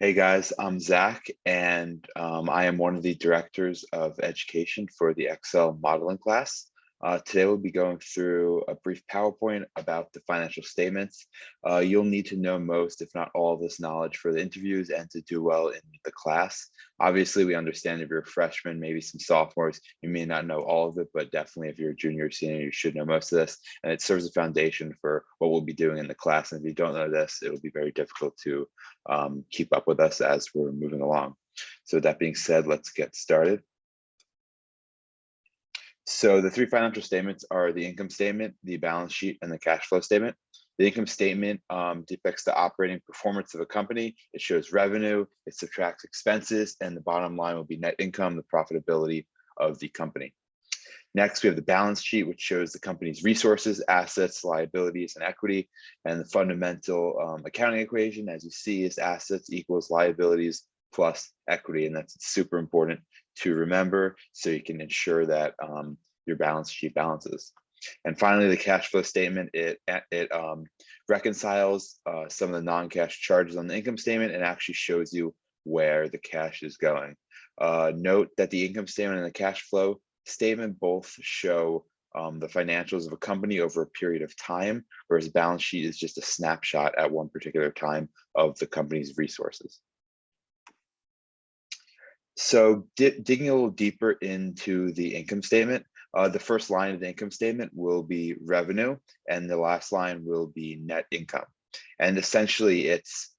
Hey guys, I'm Zach, and I am one of the directors of education for the Excel modeling class. Today we'll be going through a brief PowerPoint about the financial statements. You'll need to know most, if not all, of this knowledge for the interviews and to do well in the class. Obviously, we understand if you're a freshman, maybe some sophomores, you may not know all of it, but definitely if you're a junior or senior, you should know most of this. And it serves as a foundation for what we'll be doing in the class. And if you don't know this, it will be very difficult to keep up with us as we're moving along. So that being said, let's get started. So the three financial statements are the income statement, the balance sheet, and the cash flow statement. The income statement depicts the operating performance of a company. It shows revenue, it subtracts expenses, and the bottom line will be net income, the profitability of the company. Next, we have the balance sheet, which shows the company's resources, assets, liabilities, and equity. And the fundamental accounting equation, as you see, is assets equals liabilities plus equity. And that's super important to remember so you can ensure that your balance sheet balances. And finally, the cash flow statement, it reconciles some of the non-cash charges on the income statement and actually shows you where the cash is going. Note that the income statement and the cash flow statement both show the financials of a company over a period of time, whereas a balance sheet is just a snapshot at one particular time of the company's resources. So digging a little deeper into the income statement, the first line of the income statement will be revenue, and the last line will be net income. And essentially, it's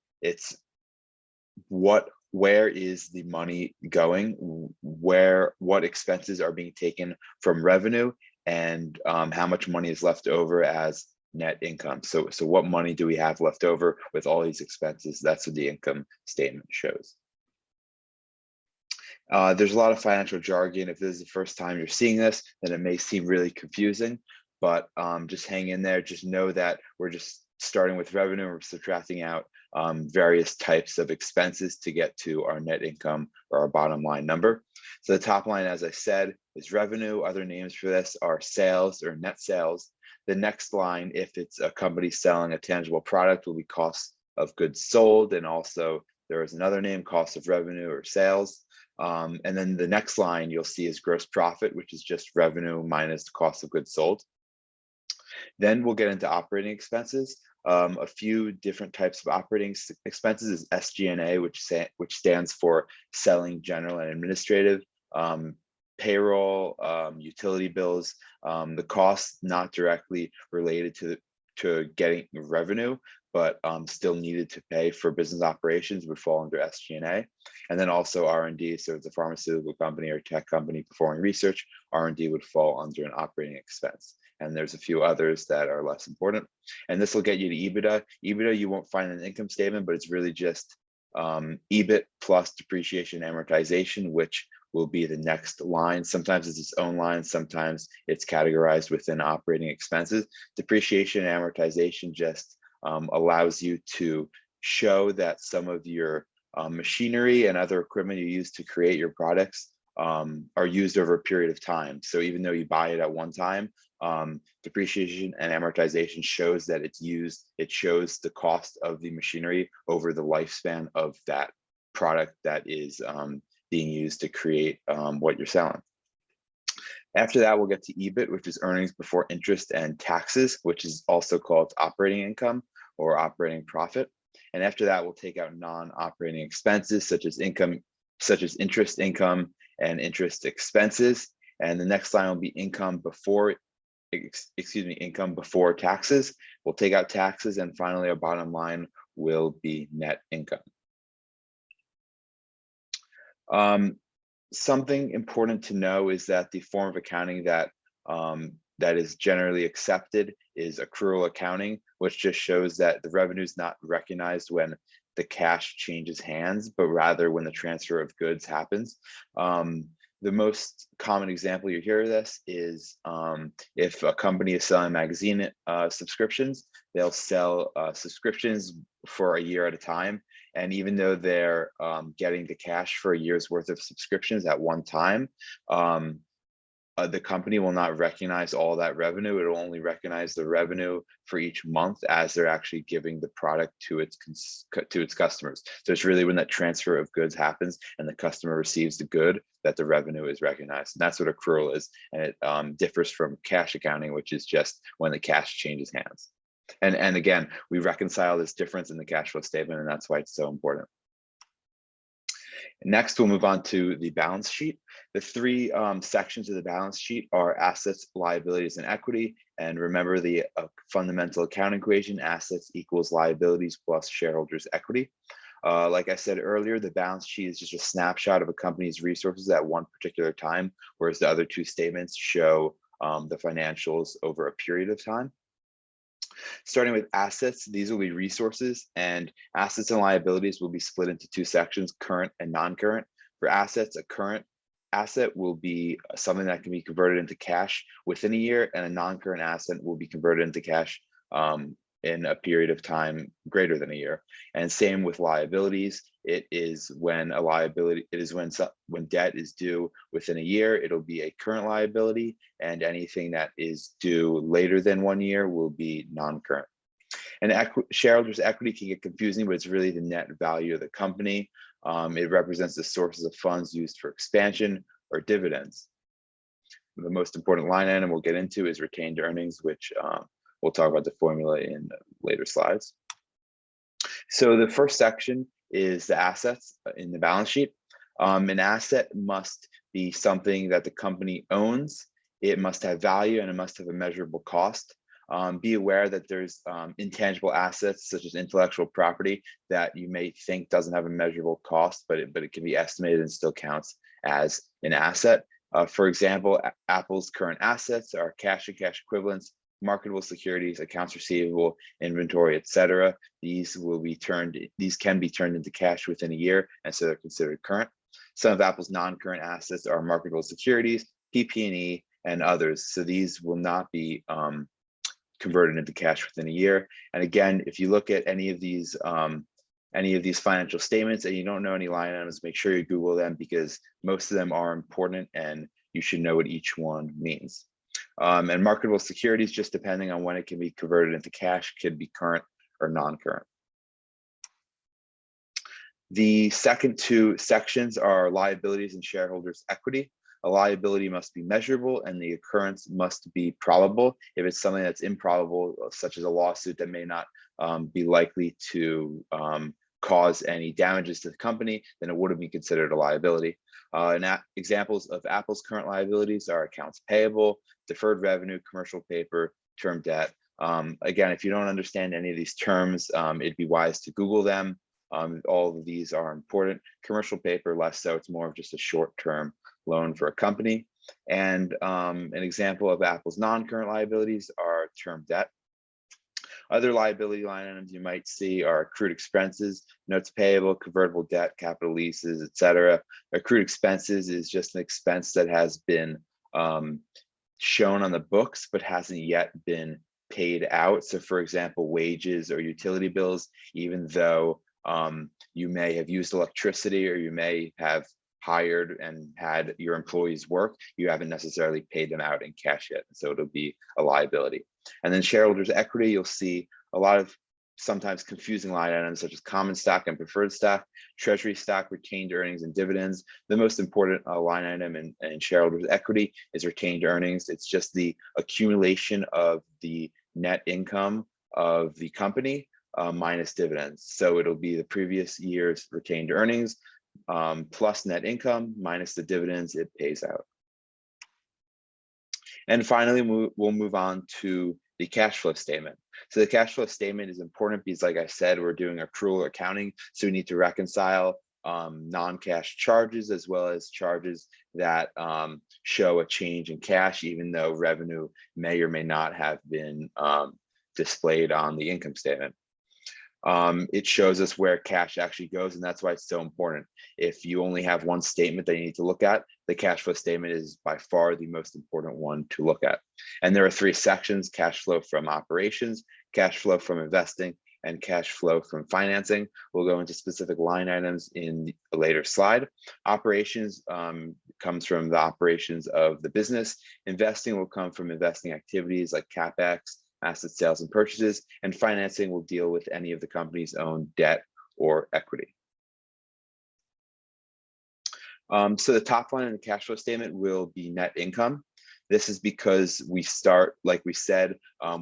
where is the money going, what expenses are being taken from revenue, and how much money is left over as net income. So what money do we have left over with all these expenses? That's what the income statement shows. There's a lot of financial jargon. If this is the first time you're seeing this, then it may seem really confusing, but just hang in there. Just know that we're just starting with revenue. We're subtracting out various types of expenses to get to our net income or our bottom line number. So the top line, as I said, is revenue. Other names for this are sales or net sales. The next line, if it's a company selling a tangible product, will be cost of goods sold. And also there is another name, cost of revenue or sales. And then the next line you'll see is gross profit, which is just revenue minus the cost of goods sold. Then we'll get into operating expenses. A few different types of operating expenses is SG&A, which stands for selling, general, and administrative, payroll, utility bills, the costs not directly related to getting revenue, but still needed to pay for business operations would fall under SG&A. And then also R&D, so it's a pharmaceutical company or tech company performing research, R&D would fall under an operating expense. And there's a few others that are less important. And this will get you to EBITDA. EBITDA you won't find in the income statement, but it's really just EBIT plus depreciation and amortization, which will be the next line. Sometimes it's its own line, sometimes it's categorized within operating expenses. Depreciation and amortization just allows you to show that some of your machinery and other equipment you use to create your products are used over a period of time. So even though you buy it at one time, depreciation and amortization shows that it's used. It shows the cost of the machinery over the lifespan of that product that is being used to create what you're selling. After that, we'll get to EBIT, which is earnings before interest and taxes, which is also called operating income or operating profit. And after that, we'll take out non-operating expenses such as interest income and interest expenses. And the next line will be income before taxes. We'll take out taxes, and finally our bottom line will be net income. Something important to know is that the form of accounting that is generally accepted is accrual accounting, which just shows that the revenue is not recognized when the cash changes hands, but rather when the transfer of goods happens. The most common example you hear of this is if a company is selling magazine subscriptions, they'll sell subscriptions for a year at a time. And even though they're getting the cash for a year's worth of subscriptions at one time, the company will not recognize all that revenue. It'll only recognize the revenue for each month as they're actually giving the product to its customers. So it's really when that transfer of goods happens and the customer receives the good that the revenue is recognized. And that's what accrual is. And it differs from cash accounting, which is just when the cash changes hands. And again, we reconcile this difference in the cash flow statement, and that's why it's so important. Next, we'll move on to the balance sheet. The three sections of the balance sheet are assets, liabilities, and equity. And remember the fundamental accounting equation: assets equals liabilities plus shareholders' equity. Like I said earlier, the balance sheet is just a snapshot of a company's resources at one particular time, whereas the other two statements show the financials over a period of time. Starting with assets, these will be resources, and assets and liabilities will be split into two sections: current and non-current. For assets, a current asset will be something that can be converted into cash within a year, and a non-current asset will be converted into cash in a period of time greater than a year. And same with liabilities. It is when a liability, it is when debt is due within a year, it'll be a current liability, and anything that is due later than 1 year will be non-current. And shareholders' equity can get confusing, but it's really the net value of the company. It represents the sources of funds used for expansion or dividends. The most important line item we'll get into is retained earnings, which we'll talk about the formula in later slides. So the first section is the assets in the balance sheet. An asset must be something that the company owns. It must have value and it must have a measurable cost. Be aware that there's intangible assets such as intellectual property that you may think doesn't have a measurable cost, but it can be estimated and still counts as an asset. For example, Apple's current assets are cash and cash equivalents, marketable securities, accounts receivable, inventory, etc. These can be turned into cash within a year, and so they're considered current. Some of Apple's non-current assets are marketable securities, PP&E, and others. So these will not be converted into cash within a year. And again, if you look at any of these financial statements and you don't know any line items, make sure you Google them, because most of them are important and you should know what each one means. And marketable securities, just depending on when it can be converted into cash, could be current or non-current. The second two sections are liabilities and shareholders' equity. A liability must be measurable and the occurrence must be probable. If it's something that's improbable, such as a lawsuit that may not be likely to cause any damages to the company, then it wouldn't be considered a liability. Examples of Apple's current liabilities are accounts payable, deferred revenue, commercial paper, term debt. Again, if you don't understand any of these terms, it'd be wise to Google them. All of these are important. Commercial paper, less so. It's more of just a short-term loan for a company. And an example of Apple's non-current liabilities are term debt. Other liability line items you might see are accrued expenses, notes payable, convertible debt, capital leases, etc. Accrued expenses is just an expense that has been shown on the books but hasn't yet been paid out. So for example, wages or utility bills, even though you may have used electricity or you may have hired and had your employees work, you haven't necessarily paid them out in cash yet. So it'll be a liability. And then shareholders' equity, you'll see a lot of sometimes confusing line items such as common stock and preferred stock, treasury stock, retained earnings, and dividends. The most important line item in shareholders' equity is retained earnings. It's just the accumulation of the net income of the company minus dividends. So it'll be the previous year's retained earnings plus net income minus the dividends it pays out. And finally, we'll move on to the cash flow statement. So the cash flow statement is important because, like I said, we're doing accrual accounting. So we need to reconcile non-cash charges as well as charges that show a change in cash, even though revenue may or may not have been displayed on the income statement. It shows us where cash actually goes, and that's why it's so important. If you only have one statement that you need to look at, the cash flow statement is by far the most important one to look at. And there are three sections: cash flow from operations, cash flow from investing, and cash flow from financing. We'll go into specific line items in a later slide. Operations comes from the operations of the business. Investing will come from investing activities like CapEx, asset sales and purchases, and financing will deal with any of the company's own debt or equity. So the top line in the cash flow statement will be net income. This is because we start, like we said,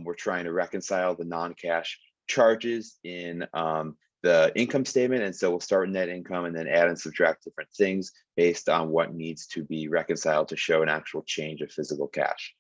we're trying to reconcile the non-cash charges in the income statement. And so we'll start with net income and then add and subtract different things based on what needs to be reconciled to show an actual change of physical cash.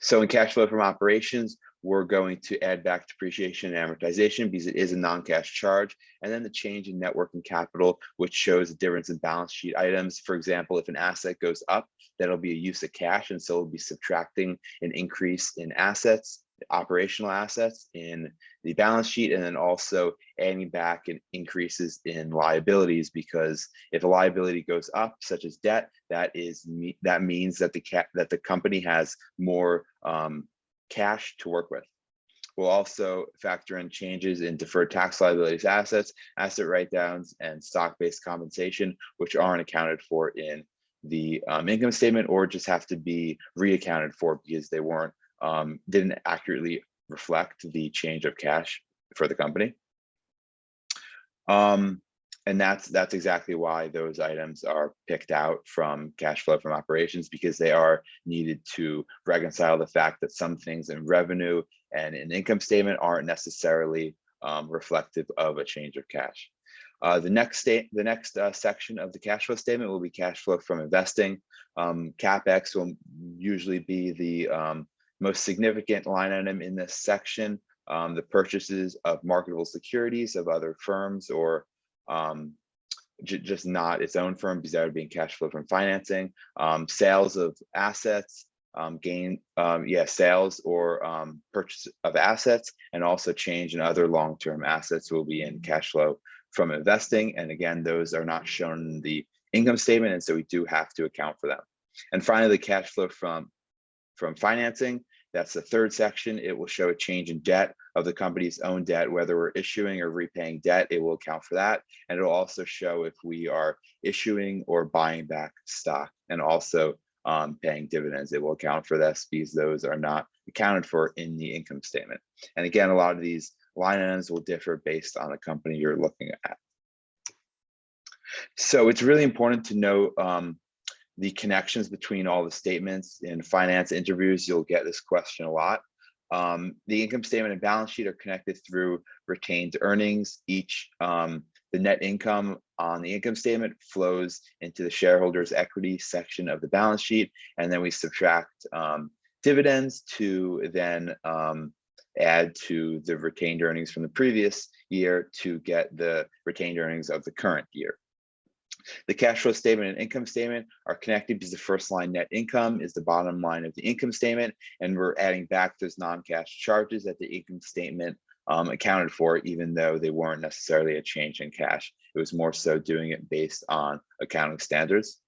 So in cash flow from operations, we're going to add back depreciation and amortization because it is a non-cash charge, and then the change in net working capital, which shows the difference in balance sheet items. For example, if an asset goes up, that'll be a use of cash, and so we'll be subtracting an increase in assets, operational assets in the balance sheet, and then also adding back in increases in liabilities, because if a liability goes up, such as debt, that means that the company has more cash to work with. We'll also factor in changes in deferred tax liabilities, assets, asset write-downs, and stock-based compensation, which aren't accounted for in the income statement or just have to be reaccounted for because they didn't accurately reflect the change of cash for the company. And that's exactly why those items are picked out from cash flow from operations, because they are needed to reconcile the fact that some things in revenue and in income statement aren't necessarily reflective of a change of cash. The next section of the cash flow statement will be cash flow from investing. CapEx will usually be the most significant line item in this section. The purchases of marketable securities of other firms, or just not its own firm, because that would be in cash flow from financing. Sales of assets, sales or purchase of assets, and also change in other long-term assets will be in cash flow from investing. And again, those are not shown in the income statement, and so we do have to account for them. And finally, the cash flow from financing. That's the third section. It will show a change in debt of the company's own debt, whether we're issuing or repaying debt, it will account for that. And it'll also show if we are issuing or buying back stock, and also paying dividends. It will account for this because those are not accounted for in the income statement. And again, a lot of these line items will differ based on the company you're looking at. So it's really important to know the connections between all the statements. In finance interviews, you'll get this question a lot. The income statement and balance sheet are connected through retained earnings. The net income on the income statement flows into the shareholders' equity section of the balance sheet, and then we subtract dividends to then add to the retained earnings from the previous year to get the retained earnings of the current year. The cash flow statement and income statement are connected because the first line, net income, is the bottom line of the income statement, and we're adding back those non-cash charges that the income statement accounted for, even though they weren't necessarily a change in cash. It was more so doing it based on accounting standards.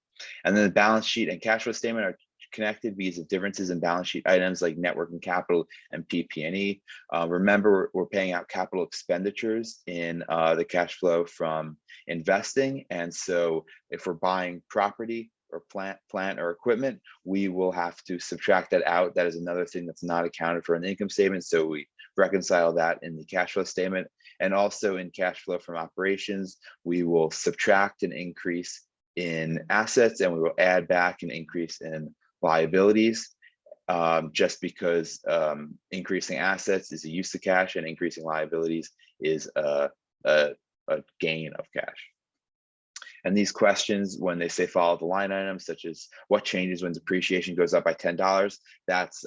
And then the balance sheet and cash flow statement are connected because of differences in balance sheet items like net working capital and PP&E. Remember, we're paying out capital expenditures in the cash flow from investing. And so if we're buying property or plant or equipment, we will have to subtract that out. That is another thing that's not accounted for in the income statement. So we reconcile that in the cash flow statement. And also in cash flow from operations, we will subtract an increase in assets, and we will add back an increase in liabilities, just because increasing assets is a use of cash and increasing liabilities is a gain of cash. And these questions, when they say follow the line items, such as what changes when depreciation goes up by $10, that's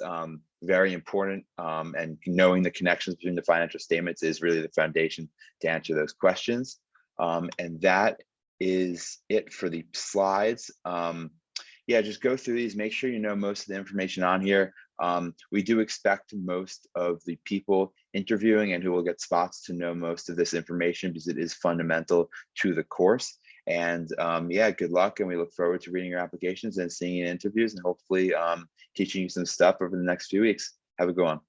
very important. And knowing the connections between the financial statements is really the foundation to answer those questions. And that is it for the slides. Yeah, just go through these, make sure you know most of the information on here. We do expect most of the people interviewing and who will get spots to know most of this information because it is fundamental to the course. And yeah, good luck, and we look forward to reading your applications and seeing you in interviews, and hopefully teaching you some stuff over the next few weeks. Have a good one.